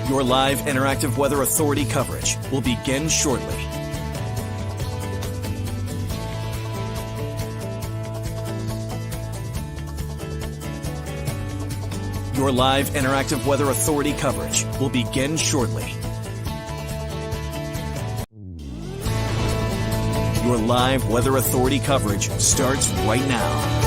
Your live interactive Weather Authority coverage will begin shortly. Your live interactive Weather Authority coverage will begin shortly. Your live Weather Authority coverage starts right now.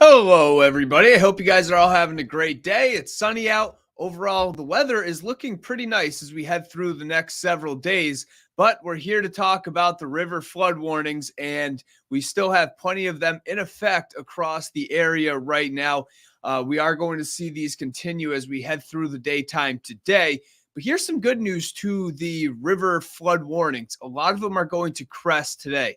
Hello, everybody. I hope you guys are all having a great day. It's sunny out. Overall, the weather is looking pretty nice as we head through the next several days, but we're here to talk about the river flood warnings, and we still have plenty of them in effect across the area right now. We are going to see these continue as we head through the daytime today. But here's some good news to the river flood warnings. A lot of them are going to crest today.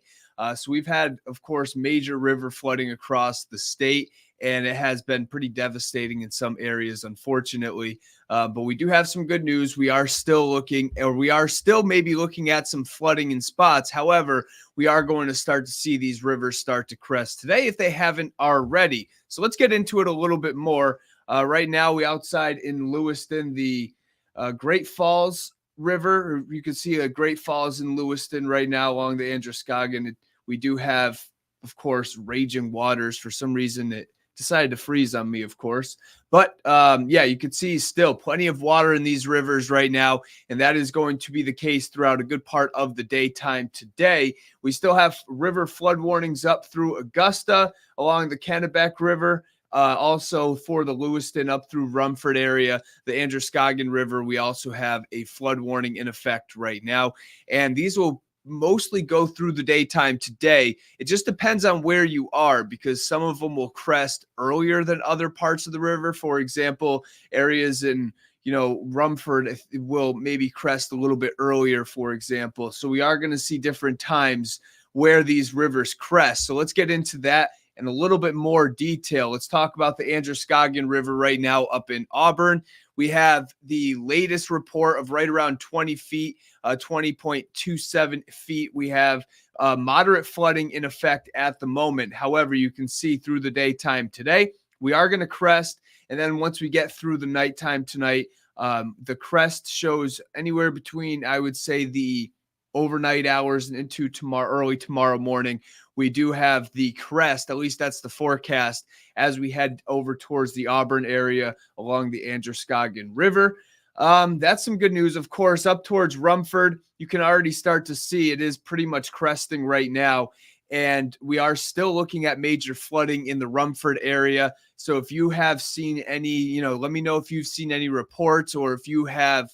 So we've had, of course, major river flooding across the state, and it has been pretty devastating in some areas, unfortunately. But we do have some good news. We are still maybe looking at some flooding in spots. However, we are going to start to see these rivers start to crest today if they haven't already. So let's get into it a little bit more. Right now, we outside in Lewiston, the Great Falls River. You can see Great Falls in Lewiston right now along the Androscoggin. We do have, of course, raging waters. For some reason, it decided to freeze on me, of course. But, yeah, you can see still plenty of water in these rivers right now, and that is going to be the case throughout a good part of the daytime today. We still have river flood warnings up through Augusta along the Kennebec River. Also for the Lewiston up through Rumford area, the Androscoggin River, we also have a flood warning in effect right now. And these will mostly go through the daytime today. It just depends on where you are, because some of them will crest earlier than other parts of the river. For example, areas in Rumford will maybe crest a little bit earlier, for example. So we are going to see different times where these rivers crest. So let's get into that in a little bit more detail. Let's talk about the Androscoggin River right now up in Auburn. We have the latest report of right around 20 feet, 20.27 feet. We have moderate flooding in effect at the moment. However, you can see through the daytime today, we are going to crest. And then once we get through the nighttime tonight, the crest shows anywhere between, I would say, the overnight hours and into early tomorrow morning. We do have the crest, at least that's the forecast, as we head over towards the Auburn area along the Androscoggin River. That's some good news. Of course, up towards Rumford, you can already start to see it is pretty much cresting right now. And we are still looking at major flooding in the Rumford area. So if you have seen any, let me know if you've seen any reports, or if you have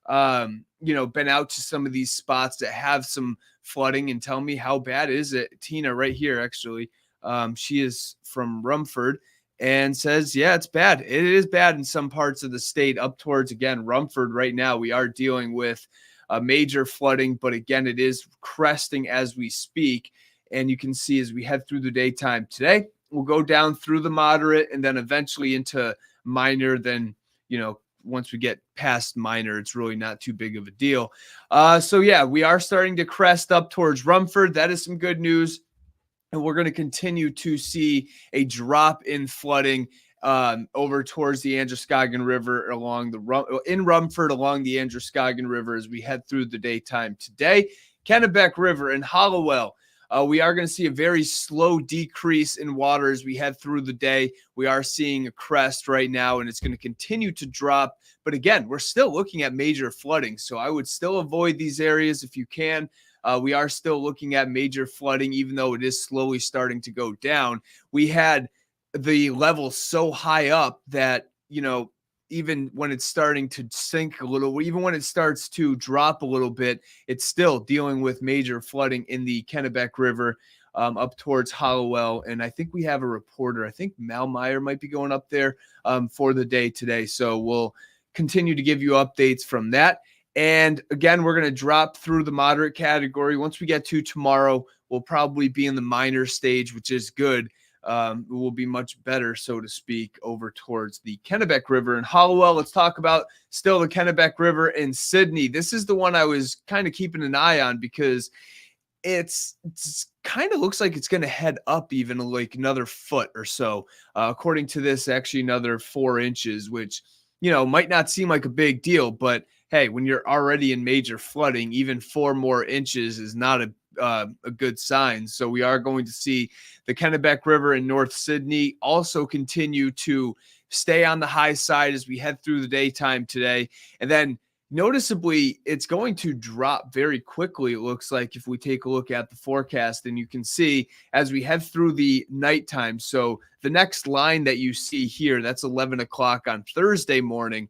been out to some of these spots that have some flooding, and tell me how bad is it. Tina right here, actually, she is from Rumford and says, yeah, it's bad. It is bad in some parts of the state up towards, again, Rumford right now. We are dealing with major flooding, but again, it is cresting as we speak. And you can see as we head through the daytime today, we'll go down through the moderate and then eventually into minor. Then, once we get past minor, it's really not too big of a deal. So yeah, we are starting to crest up towards Rumford. That is some good news. And we're going to continue to see a drop in flooding over towards the Androscoggin River in Rumford along the Androscoggin River as we head through the daytime today. Kennebec River in Hollowell. We are going to see a very slow decrease in water as we head through the day. We are seeing a crest right now, and it's going to continue to drop. But again, we're still looking at major flooding, so I would still avoid these areas if you can. We are still looking at major flooding, even though it is slowly starting to go down. We had the level so high up that, even when it's starting to sink a little, even when it starts to drop a little bit, it's still dealing with major flooding in the Kennebec River up towards Hollowell. And I think we have a reporter. I think Mal Meyer might be going up there for the day today. So we'll continue to give you updates from that. And again, we're going to drop through the moderate category. Once we get to tomorrow, we'll probably be in the minor stage, which is good. It will be much better, so to speak, over towards the Kennebec River in Hollowell. Let's talk about still the Kennebec River in Sydney. This is the one I was kind of keeping an eye on because it's kind of looks like it's going to head up even like another foot or so. According to this, actually another 4 inches, which, might not seem like a big deal, but hey, when you're already in major flooding, even 4 more inches is not a good sign. So we are going to see the Kennebec River in North Sydney also continue to stay on the high side as we head through the daytime today. And then noticeably, it's going to drop very quickly. It looks like if we take a look at the forecast, and you can see as we head through the nighttime. So the next line that you see here, that's 11 o'clock on Thursday morning.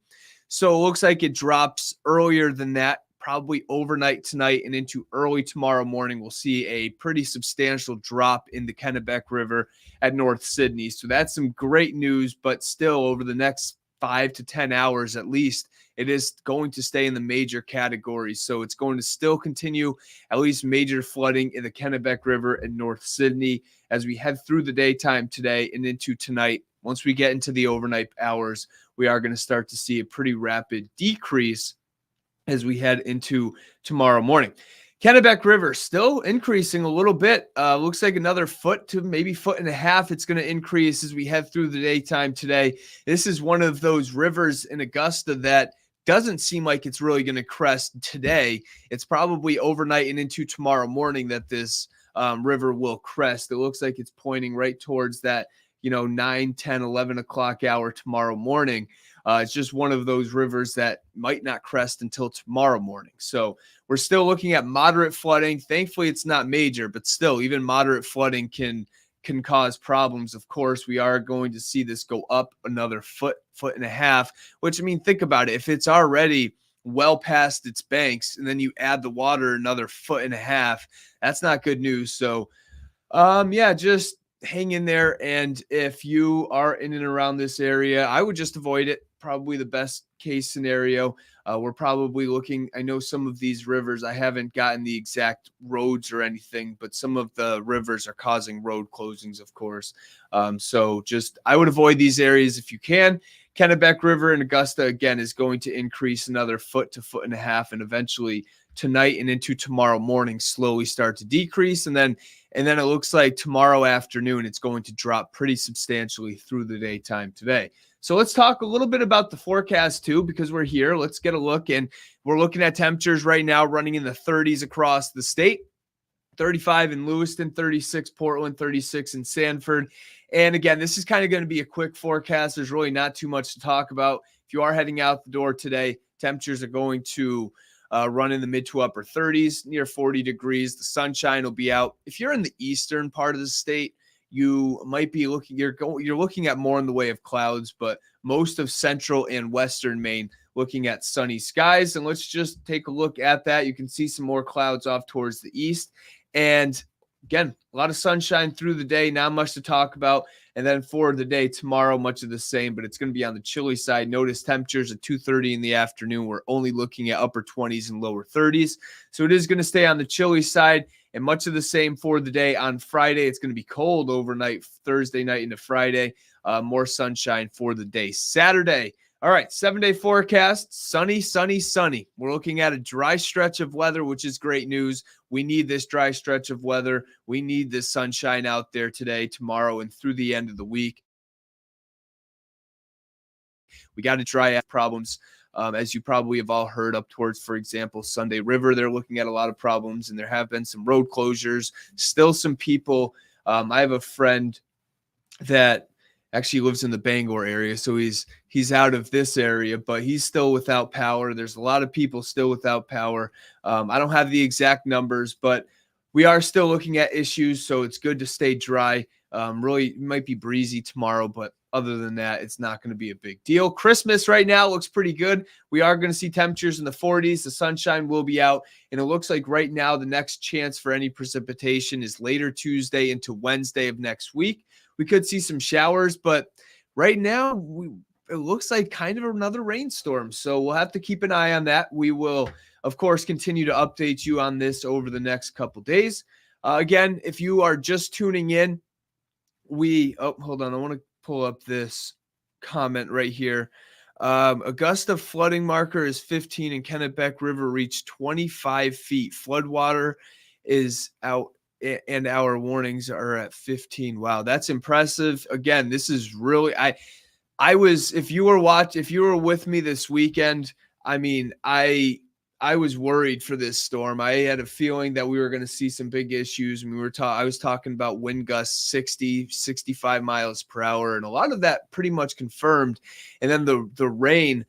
So it looks like it drops earlier than that, probably overnight tonight and into early tomorrow morning. We'll see a pretty substantial drop in the Kennebec River at North Sydney. So that's some great news, but still over the next 5 to 10 hours at least, it is going to stay in the major categories. So it's going to still continue at least major flooding in the Kennebec River and North Sydney as we head through the daytime today and into tonight. Once we get into the overnight hours, we are going to start to see a pretty rapid decrease as we head into tomorrow morning. Kennebec River still increasing a little bit. Looks like another foot to maybe foot and a half. It's going to increase as we head through the daytime today. This is one of those rivers in Augusta that doesn't seem like it's really going to crest today. It's probably overnight and into tomorrow morning that this river will crest. It looks like it's pointing right towards that, 9, 10, 11 o'clock hour tomorrow morning. It's just one of those rivers that might not crest until tomorrow morning. So we're still looking at moderate flooding. Thankfully, it's not major, but still, even moderate flooding can cause problems. Of course, we are going to see this go up another foot and a half, which, I mean, think about it. If it's already well past its banks and then you add the water another foot and a half, that's not good news. So, just hang in there. And if you are in and around this area, I would just avoid it. Probably the best case scenario. We're probably looking, I know some of these rivers, I haven't gotten the exact roads or anything, but some of the rivers are causing road closings, of course. So just, I would avoid these areas if you can. Kennebec River in Augusta, again, is going to increase another foot to foot and a half, and eventually tonight and into tomorrow morning slowly start to decrease. And then it looks like tomorrow afternoon, it's going to drop pretty substantially through the daytime today. So let's talk a little bit about the forecast too, because we're here. Let's get a look, and we're looking at temperatures right now running in the 30s across the state. 35 in Lewiston, 36 Portland, 36 in Sanford. And again, this is kind of going to be a quick forecast. There's really not too much to talk about. If you are heading out the door today, temperatures are going to run in the mid to upper 30s, near 40 degrees. The sunshine will be out. If you're in the eastern part of the state, you might be looking, you're looking at more in the way of clouds, but most of central and western Maine looking at sunny skies. And let's just take a look at that. You can see some more clouds off towards the east. And again, a lot of sunshine through the day, not much to talk about. And then for the day tomorrow, much of the same, but it's going to be on the chilly side. Notice temperatures at 2:30 in the afternoon. We're only looking at upper 20s and lower 30s. So it is going to stay on the chilly side, and much of the same for the day. On Friday, it's going to be cold overnight, Thursday night into Friday. More sunshine for the day. Saturday, all right, 7-day forecast, sunny, sunny, sunny. We're looking at a dry stretch of weather, which is great news. We need this dry stretch of weather. We need this sunshine out there today, tomorrow, and through the end of the week. We got to dry out problems. As you probably have all heard, up towards, for example, Sunday River, they're looking at a lot of problems, and there have been some road closures. Still some people. I have a friend that actually lives in the Bangor area, so he's out of this area, but he's still without power. There's a lot of people still without power. I don't have the exact numbers, but we are still looking at issues, so it's good to stay dry. Really, it might be breezy tomorrow, but other than that, it's not going to be a big deal. Christmas right now looks pretty good. We are going to see temperatures in the 40s. The sunshine will be out, and it looks like right now the next chance for any precipitation is later Tuesday into Wednesday of next week. We could see some showers, but right now it looks like kind of another rainstorm. So we'll have to keep an eye on that. We will, of course, continue to update you on this over the next couple days. Again, if you are just tuning in, hold on. I want to pull up this comment right here. Augusta flooding marker is 15 and Kennebec River reached 25 feet. Floodwater is out and our warnings are at 15. Wow, that's impressive. Again, this is really I was if you were with me this weekend, I mean, I was worried for this storm. I had a feeling that we were going to see some big issues. And I was talking about wind gusts 60, 65 miles per hour, and a lot of that pretty much confirmed. And then the rain,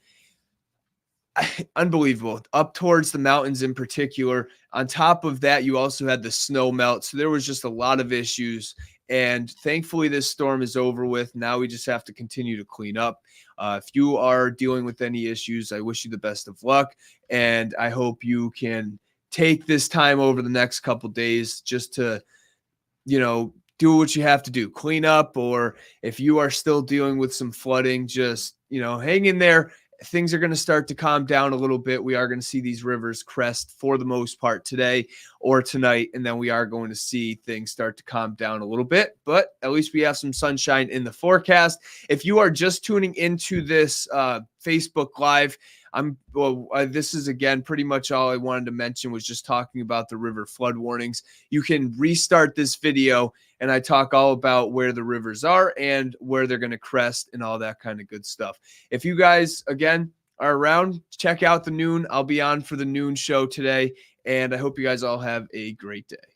unbelievable, up towards the mountains in particular. On top of that, you also had the snow melt. So there was just a lot of issues. And thankfully, this storm is over with. Now we just have to continue to clean up. If you are dealing with any issues, I wish you the best of luck. And I hope you can take this time over the next couple days just to, do what you have to do, clean up, or if you are still dealing with some flooding, just, hang in there. Things are going to start to calm down a little bit. We are going to see these rivers crest for the most part today or tonight, and then we are going to see things start to calm down a little bit, but at least we have some sunshine in the forecast. If you are just tuning into this Facebook Live, this is, again, pretty much all I wanted to mention was just talking about the river flood warnings. You can restart this video, and I talk all about where the rivers are and where they're going to crest and all that kind of good stuff. If you guys, again, are around, check out the noon. I'll be on for the noon show today, and I hope you guys all have a great day.